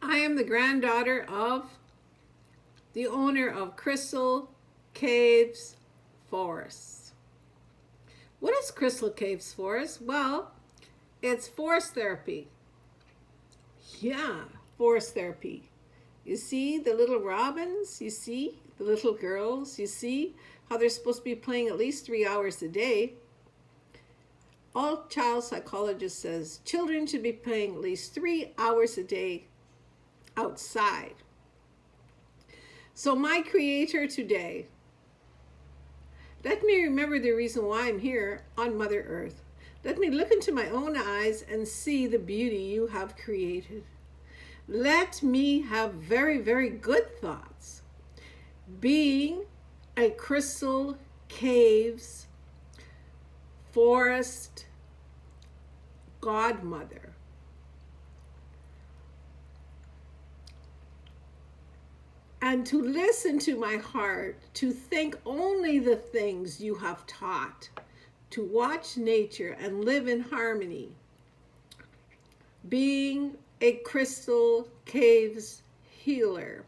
I am the granddaughter of the owner of Crystal Caves Forests. What is Crystal Caves Forest? Well, it's forest therapy. Yeah, forest therapy. You see the little robins? You see the little girls? You see how they're supposed to be playing at least 3 hours a day? All child psychologist says children should be playing at least 3 hours a day outside. So my creator today, let me remember the reason why I'm here on Mother Earth. Let me look into my own eyes and see the beauty you have created. Let me have very, very good thoughts. Being a Crystal Caves Forest godmother, and to listen to my heart, to think only the things you have taught, to watch nature and live in harmony. Being a Crystal Caves healer,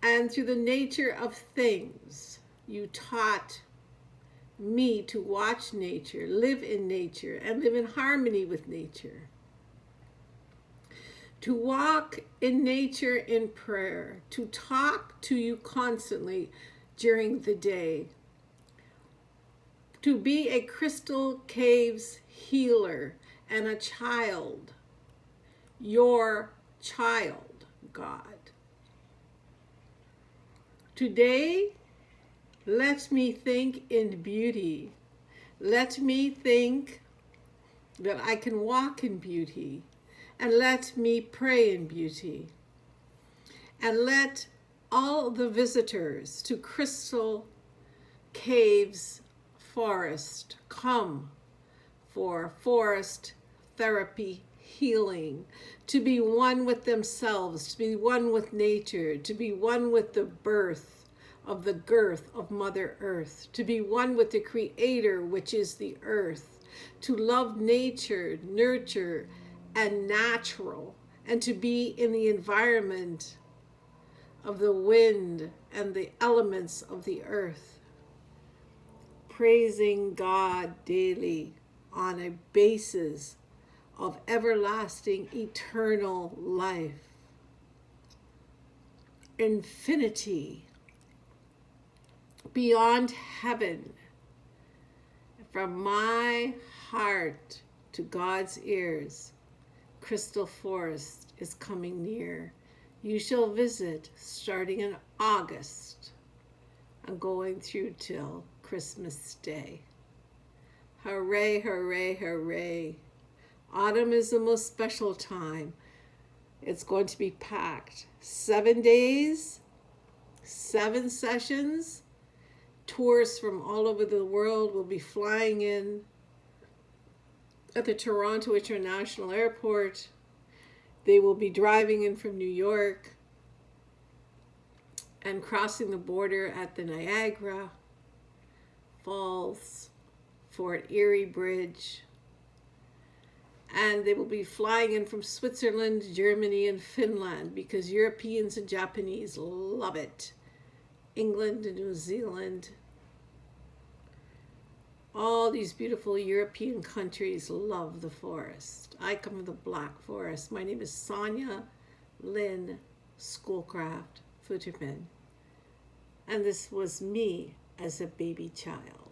and through the nature of things, you taught me to watch nature, live in nature, and live in harmony with nature. To walk in nature in prayer, to talk to you constantly during the day, to be a Crystal Caves healer and a child, your child, God. Today, let me think in beauty. Let me think that I can walk in beauty. And let me pray in beauty. And let all the visitors to Crystal Caves Forest come for forest therapy healing, to be one with themselves, to be one with nature, to be one with the birth of the girth of Mother Earth, to be one with the Creator, which is the earth, to love nature, nurture, and natural, and to be in the environment of the wind and the elements of the earth, praising God daily on a basis of everlasting, eternal life, infinity, beyond heaven, from my heart to God's ears. Crystal Forest is coming near. You shall visit starting in August and going through till Christmas Day. Hooray, hooray, hooray. Autumn is the most special time. It's going to be packed. 7 days, 7 sessions. Tourists from all over the world will be flying in at the Toronto International Airport. They will be driving in from New York and crossing the border at the Niagara Falls, Fort Erie Bridge. And they will be flying in from Switzerland, Germany, and Finland, because Europeans and Japanese love it. England and New Zealand. All these beautiful European countries love the forest. I come from the Black Forest. My name is Sonia Lynn Schoolcraft Futterman. And this was me as a baby child.